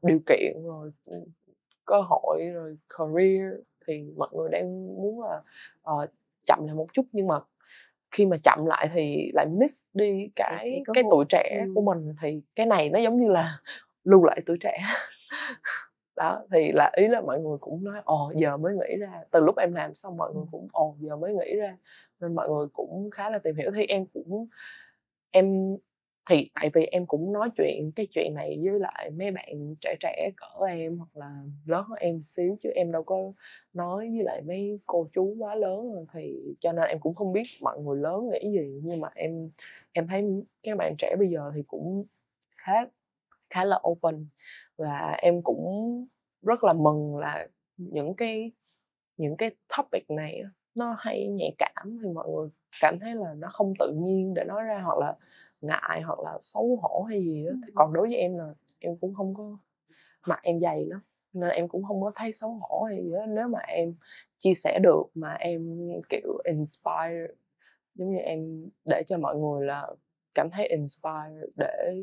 điều kiện rồi cơ hội rồi career, thì mọi người đang muốn là chậm lại một chút, nhưng mà khi mà chậm lại thì lại miss đi cái tuổi trẻ của mình. Thì cái này nó giống như là lưu lại tuổi trẻ. Đó, thì là ý là mọi người cũng nói giờ mới nghĩ ra, từ lúc em làm xong mọi người cũng giờ mới nghĩ ra, nên mọi người cũng khá là tìm hiểu. Thì em thì tại vì em cũng nói chuyện cái chuyện này với lại mấy bạn trẻ trẻ cỡ em hoặc là lớn hơn em xíu, chứ em đâu có nói với lại mấy cô chú quá lớn rồi, thì cho nên em cũng không biết mọi người lớn nghĩ gì. Nhưng mà em thấy các bạn trẻ bây giờ thì cũng khá khá là open, và em cũng rất là mừng là những cái topic này nó hay nhạy cảm, thì mọi người cảm thấy là nó không tự nhiên để nói ra, hoặc là ngại hoặc là xấu hổ hay gì đó. Còn đối với em là em cũng không có, mặt em dày lắm nên em cũng không có thấy xấu hổ hay gì đó. Nếu mà em chia sẻ được mà em kiểu inspire, giống như em để cho mọi người là cảm thấy inspire để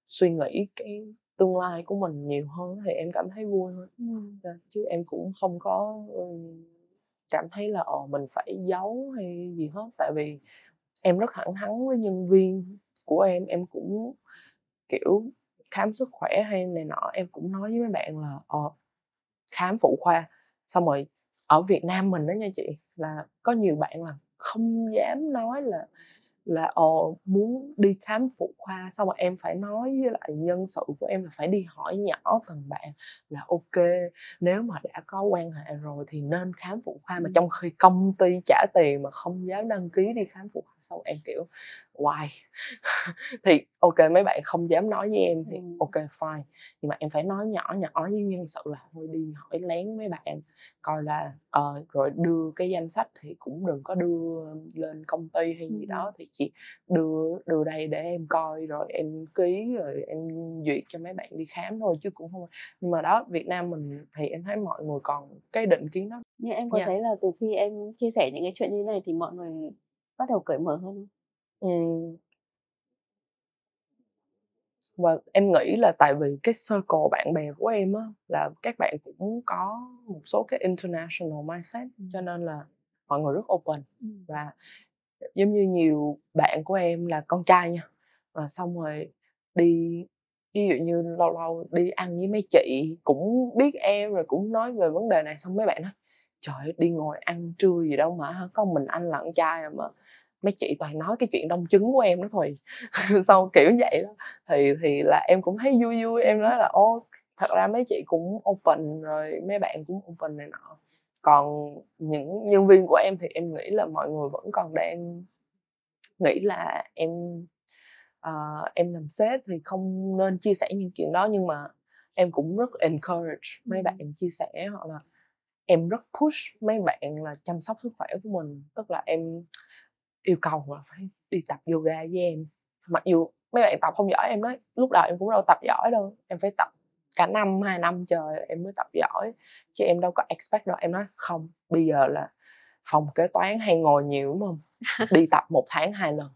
suy nghĩ cái tương lai của mình nhiều hơn thì em cảm thấy vui thôi. Chứ em cũng không có cảm thấy là mình phải giấu hay gì hết. Tại vì em rất thẳng thắn với nhân viên của em cũng kiểu khám sức khỏe hay này nọ, em cũng nói với mấy bạn là khám phụ khoa. Xong rồi ở Việt Nam mình đó nha chị, là có nhiều bạn là không dám nói là muốn đi khám phụ khoa. Xong rồi em phải nói với lại nhân sự của em là phải đi hỏi nhỏ từng bạn là ok, nếu mà đã có quan hệ rồi thì nên khám phụ khoa. Mà trong khi công ty trả tiền mà không dám đăng ký đi khám phụ khoa. Xong em kiểu why? Thì ok, mấy bạn không dám nói với em thì ok fine, nhưng mà em phải nói nhỏ nhỏ với nhân sự là thôi đi hỏi lén mấy bạn coi là rồi đưa cái danh sách, thì cũng đừng có đưa lên công ty hay gì đó, thì chỉ đưa đây để em coi rồi em ký rồi em duyệt cho mấy bạn đi khám thôi, chứ cũng không. Nhưng mà đó, Việt Nam mình thì em thấy mọi người còn cái định kiến đó. Nhưng em có thấy là từ khi em chia sẻ những cái chuyện như này thì mọi người bắt đầu cởi mở hơn không? Và em nghĩ là tại vì cái circle bạn bè của em á, là các bạn cũng có một số cái international mindset, cho nên là mọi người rất open. Và giống như nhiều bạn của em là con trai nha, và xong rồi đi, ví dụ như lâu lâu đi ăn với mấy chị cũng biết em rồi cũng nói về vấn đề này, xong mấy bạn nói trời ơi, đi ngồi ăn trưa gì đâu mà có mình anh là con trai mà mấy chị toàn nói cái chuyện đông trứng của em đó thôi. Xong kiểu vậy đó, thì là em cũng thấy vui vui, em nói là ô, thật ra mấy chị cũng open rồi, mấy bạn cũng open này nọ. Còn những nhân viên của em thì em nghĩ là mọi người vẫn còn đang nghĩ là em làm sếp thì không nên chia sẻ những chuyện đó, nhưng mà em cũng rất encourage mấy bạn chia sẻ, hoặc là em rất push mấy bạn là chăm sóc sức khỏe của mình. Tức là em yêu cầu là phải đi tập yoga với em, mặc dù mấy bạn tập không giỏi. Em nói lúc đầu em cũng đâu tập giỏi đâu, em phải tập cả 2 năm trời em mới tập giỏi, chứ em đâu có expect đâu. Em nói không, bây giờ là phòng kế toán hay ngồi nhiều đúng không, đi tập 1 tháng 2 lần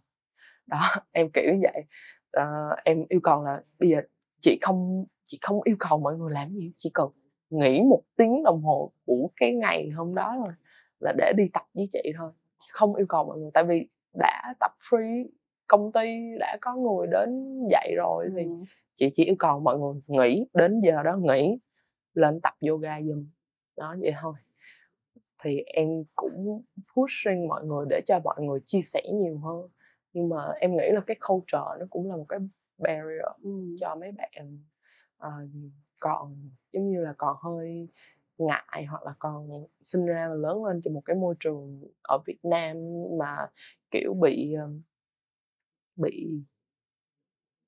đó. Em kiểu như vậy. Em yêu cầu là bây giờ chị không yêu cầu mọi người làm gì, chỉ cần nghỉ 1 tiếng đồng hồ của cái ngày hôm đó thôi là để đi tập với chị thôi, không yêu cầu mọi người. Tại vì đã tập free, công ty đã có người đến dạy rồi, thì chị chỉ yêu cầu mọi người nghỉ, đến giờ đó nghỉ lên tập yoga giùm đó, vậy thôi. Thì em cũng pushing mọi người để cho mọi người chia sẻ nhiều hơn, nhưng mà em nghĩ là cái culture nó cũng là một cái barrier cho mấy bạn còn giống như là còn hơi ngại, hoặc là còn sinh ra và lớn lên trong một cái môi trường ở Việt Nam mà kiểu bị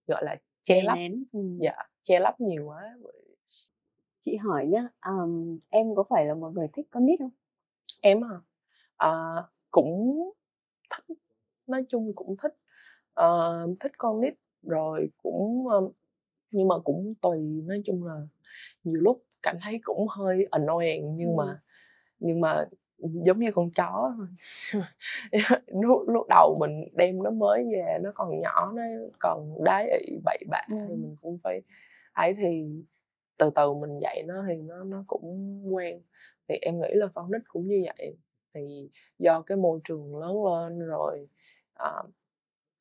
gọi là che lấp. nén. Dạ, che lấp nhiều quá. Chị hỏi nhá, em có phải là một người thích con nít không? Em à, cũng thích, nói chung cũng thích, thích con nít rồi cũng nhưng mà cũng tùy. Nói chung là nhiều lúc cảm thấy cũng hơi annoying, nhưng mà giống như con chó thôi. lúc đầu mình đem nó mới về, nó còn nhỏ, nó còn đái ị bậy bạ thì mình cũng phải ấy, thì từ từ mình dạy nó thì nó cũng quen. Thì em nghĩ là con nít cũng như vậy, thì do cái môi trường lớn lên rồi,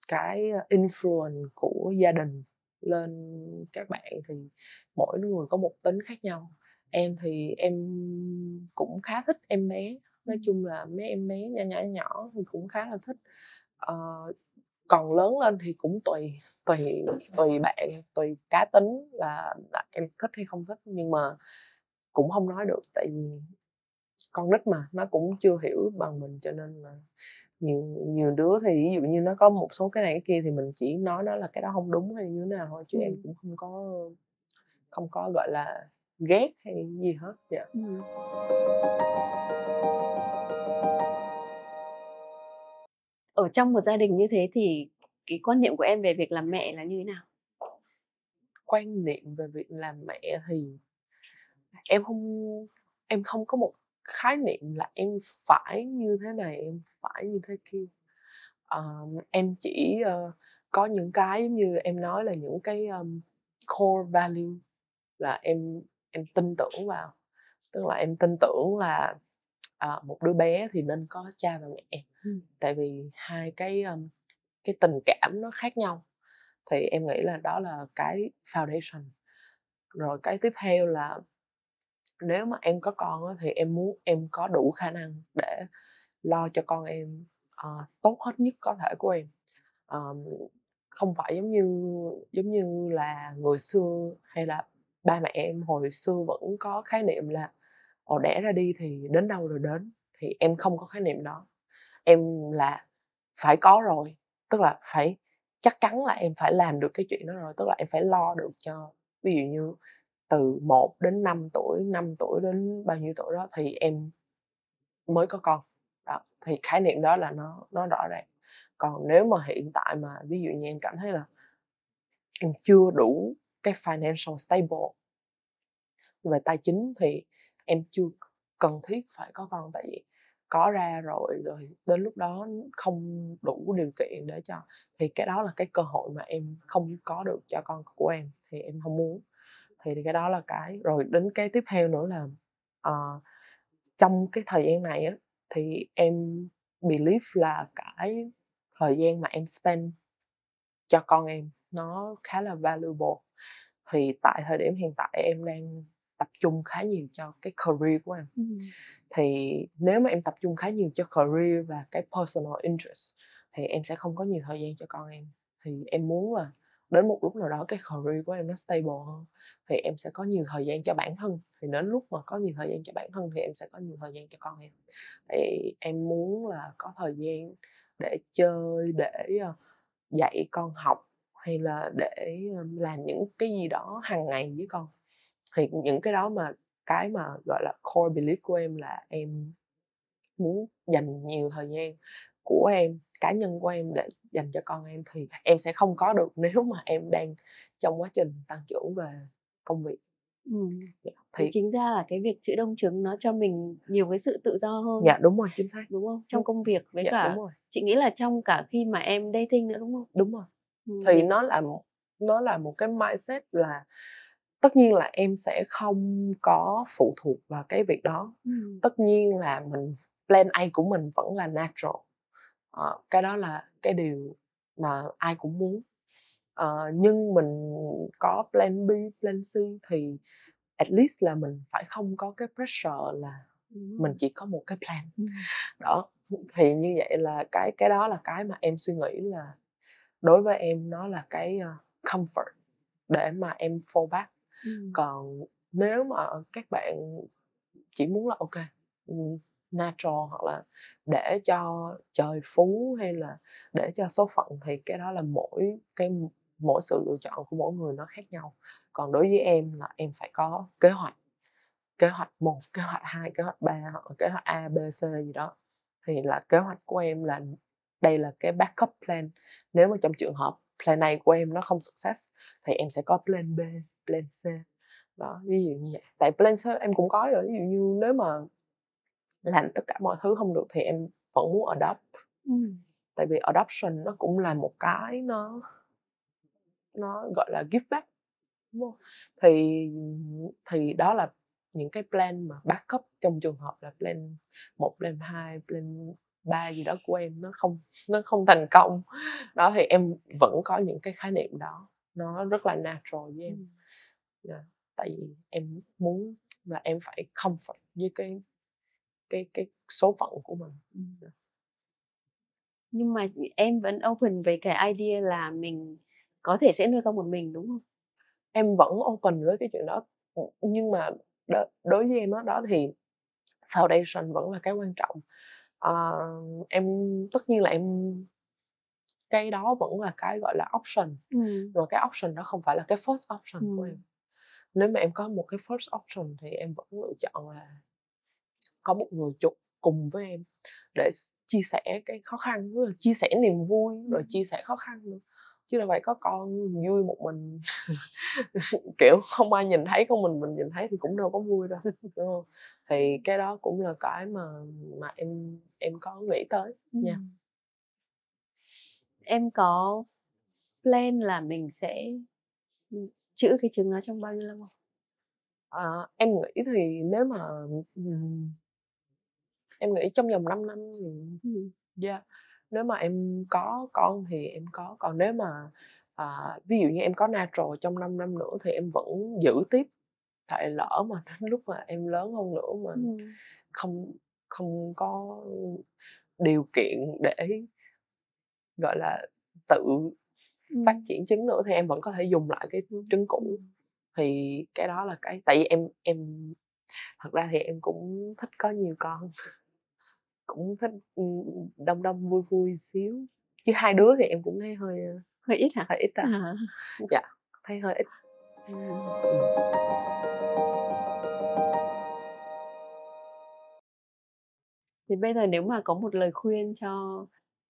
cái influence của gia đình lên các bạn, thì mỗi người có một tính khác nhau. Em thì em cũng khá thích em bé, nói chung là mấy em bé nhỏ nhỏ nhỏ thì cũng khá là thích. Ờ, còn lớn lên thì cũng tùy tùy tùy bạn, tùy cá tính là em thích hay không thích, nhưng mà cũng không nói được, tại vì con nít mà nó cũng chưa hiểu bằng mình, cho nên là nhiều nhiều đứa thì ví dụ như nó có một số cái này cái kia thì mình chỉ nói nó là cái đó không đúng hay như thế nào thôi, chứ em cũng không có gọi là ghét hay gì hết. Dạ. Ở trong một gia đình như thế thì cái quan niệm của em về việc làm mẹ là như thế nào? Quan niệm về việc làm mẹ thì em không có một khái niệm là em phải như thế này, em phải như thế kia. Em chỉ có những cái giống như em nói là những cái core value là em tin tưởng vào. Tức là em tin tưởng là một đứa bé thì nên có cha và mẹ. Tại vì hai cái tình cảm nó khác nhau, thì em nghĩ là đó là cái foundation. Rồi cái tiếp theo là nếu mà em có con á, thì em muốn em có đủ khả năng để lo cho con em tốt hết nhất có thể của em. Không phải giống như là người xưa, hay là ba mẹ em hồi xưa vẫn có khái niệm là đẻ ra đi thì đến đâu rồi đến. Thì em không có khái niệm đó. Em là phải có rồi, tức là phải chắc chắn là em phải làm được cái chuyện đó rồi, tức là em phải lo được cho, ví dụ như từ 1 đến 5 tuổi, 5 tuổi đến bao nhiêu tuổi đó thì em mới có con. Đó, thì khái niệm đó là nó rõ ràng. Còn nếu mà hiện tại mà ví dụ như em cảm thấy là em chưa đủ cái financial stable về tài chính, thì em chưa cần thiết phải có con. Tại vì có ra rồi đến lúc đó không đủ điều kiện để cho, thì cái đó là cái cơ hội mà em không có được cho con của em, thì em không muốn. Thì cái đó là cái. Rồi đến cái tiếp theo nữa là trong cái thời gian này á, thì em believe là cái thời gian mà em spend cho con em nó khá là valuable. Thì tại thời điểm hiện tại em đang tập trung khá nhiều cho cái career của em. Thì nếu mà em tập trung khá nhiều cho career và cái personal interest thì em sẽ không có nhiều thời gian cho con em. Thì em muốn là đến một lúc nào đó cái career của em nó stable hơn thì em sẽ có nhiều thời gian cho bản thân, thì đến lúc mà có nhiều thời gian cho bản thân thì em sẽ có nhiều thời gian cho con em. Thì em muốn là có thời gian để chơi, để dạy con học, hay là để làm những cái gì đó hàng ngày với con. Thì những cái đó mà cái mà gọi là core belief của em là em muốn dành nhiều thời gian của em, cá nhân của em để dành cho con em, thì em sẽ không có được nếu mà em đang trong quá trình tăng trưởng về công việc. Thì Thì chính ra là cái việc chữ đông trứng nó cho mình nhiều cái sự tự do hơn. dạ đúng rồi, chính xác. Đúng không? Trong công việc với Dạ cả đúng rồi. chị nghĩ là trong cả khi mà em dating nữa, đúng không? Đúng rồi. Thì Để nó là một cái mindset là tất nhiên là em sẽ không có phụ thuộc vào cái việc đó. Tất nhiên là plan A của mình vẫn là natural. Cái đó là cái điều mà ai cũng muốn. Nhưng mình có plan B, plan C thì at least là mình phải không có cái pressure là mình chỉ có một cái plan. Đó, thì như vậy là cái đó là cái mà em suy nghĩ là đối với em nó là cái comfort để mà em fall back. Còn nếu mà các bạn chỉ muốn là ok natural, hoặc là để cho trời phú, hay là để cho số phận, thì cái đó là mỗi sự lựa chọn của mỗi người nó khác nhau. Còn đối với em là em phải có kế hoạch 1, kế hoạch 2, kế hoạch 3, hoặc là kế hoạch A, B, C gì đó. Thì là kế hoạch của em là đây là cái backup plan. Nếu mà trong trường hợp plan A của em nó không success thì em sẽ có plan B, plan C. Đó, ví dụ như vậy. Tại plan C em cũng có rồi, ví dụ như nếu mà làm tất cả mọi thứ không được thì em vẫn muốn adopt. Tại vì adoption nó cũng là một cái nó gọi là give back, đúng không? Thì đó là những cái plan mà backup trong trường hợp là plan 1, plan 2, plan 3 gì đó của em nó không thành công. Đó thì em vẫn có những cái khái niệm đó, nó rất là natural với em. Yeah. Tại vì em muốn là em phải comfort với cái số phận của mình. Nhưng mà em vẫn open về cái idea là mình có thể sẽ nuôi con một mình, đúng không? Em vẫn open với cái chuyện đó, nhưng mà đối với em đó thì foundation vẫn là cái quan trọng. Em tất nhiên là cái đó vẫn là cái gọi là option, rồi cái option đó không phải là cái first option của em. Nếu mà em có một cái first option thì em vẫn lựa chọn là có một người cùng với em để chia sẻ cái khó khăn, rồi chia sẻ niềm vui, rồi chia sẻ khó khăn nữa, chứ đâu phải có con vui một mình kiểu không ai nhìn thấy, con mình nhìn thấy thì cũng đâu có vui đâu, đúng không? Thì cái đó cũng là cái mà em có nghĩ tới nha. Em có plan là mình sẽ trữ cái trứng đó trong bao nhiêu lâu không? Em nghĩ thì nếu mà em nghĩ trong vòng 5 năm thì yeah. Nếu mà em có con thì em có, còn nếu mà ví dụ như em có natural trong 5 năm nữa thì em vẫn giữ tiếp. Tại lỡ mà đến lúc mà em lớn hơn nữa mà không không có điều kiện để gọi là tự phát triển trứng nữa thì em vẫn có thể dùng lại cái trứng cũ. Thì cái đó là cái, tại vì em thật ra thì em cũng thích có nhiều con, cũng thích đông đông vui vui xíu, chứ 2 đứa thì em cũng thấy hơi ít hả? hơi ít dạ, thấy hơi ít. Thì bây giờ nếu mà có một lời khuyên cho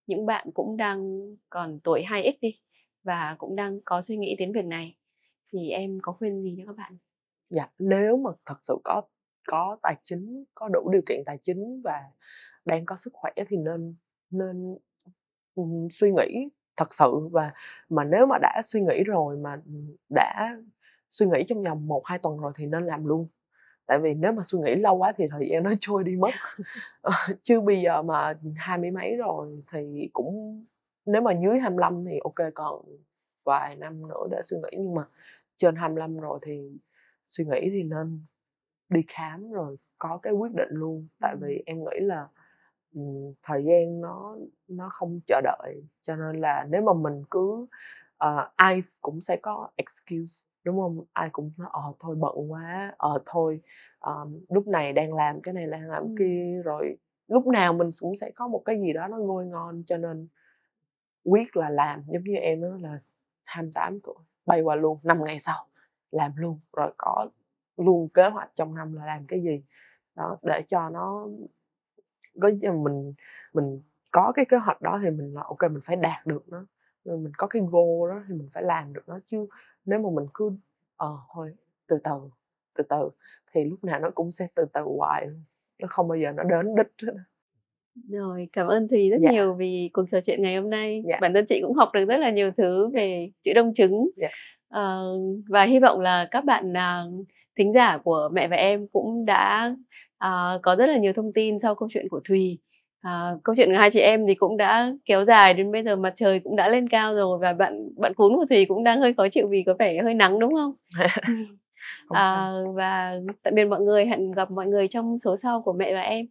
những bạn cũng đang còn tuổi 2X đi và cũng đang có suy nghĩ đến việc này thì em có khuyên gì cho các bạn? Dạ, nếu mà thật sự có tài chính, có đủ điều kiện tài chính và đang có sức khỏe thì nên suy nghĩ thật sự. Và mà nếu mà đã suy nghĩ rồi, mà đã suy nghĩ trong vòng 1-2 tuần rồi thì nên làm luôn. Tại vì nếu mà suy nghĩ lâu quá thì thời gian nó trôi đi mất. Chứ bây giờ mà 20 mấy rồi thì cũng, nếu mà dưới 25 thì ok, còn vài năm nữa để suy nghĩ, nhưng mà trên 25 rồi thì suy nghĩ thì nên đi khám rồi có cái quyết định luôn. Tại vì em nghĩ là thời gian nó không chờ đợi, cho nên là nếu mà mình cứ ai cũng sẽ có excuse, đúng không? Ai cũng nói thôi bận quá, thôi lúc này đang làm cái này, đang làm kia, rồi lúc nào mình cũng sẽ có một cái gì đó nó ngôi ngon, cho nên quyết là làm. Giống như em đó là 28 tuổi bay qua luôn, 5 ngày sau làm luôn, rồi có luôn kế hoạch trong năm là làm cái gì đó, để cho nó có mình có cái kế hoạch đó thì mình là ok, mình phải đạt được nó, mình có cái goal đó thì mình phải làm được nó. Chứ nếu mà mình cứ thôi từ từ thì lúc nào nó cũng sẽ từ từ hoài, nó không bao giờ nó đến đích hết. Rồi, cảm ơn Thùy rất Dạ. nhiều vì cuộc trò chuyện ngày hôm nay. Dạ. Bản thân chị cũng học được rất là nhiều thứ về chữ đông trứng. Dạ. Và hy vọng là các bạn thính giả của Mẹ và Em cũng đã có rất là nhiều thông tin sau câu chuyện của Thùy. Câu chuyện của hai chị em thì cũng đã kéo dài đến bây giờ, mặt trời cũng đã lên cao rồi, và bạn cún của Thùy cũng đang hơi khó chịu vì có vẻ hơi nắng, đúng không? Không sao. Và tạm biệt mọi người, hẹn gặp mọi người trong số sau của Mẹ và Em.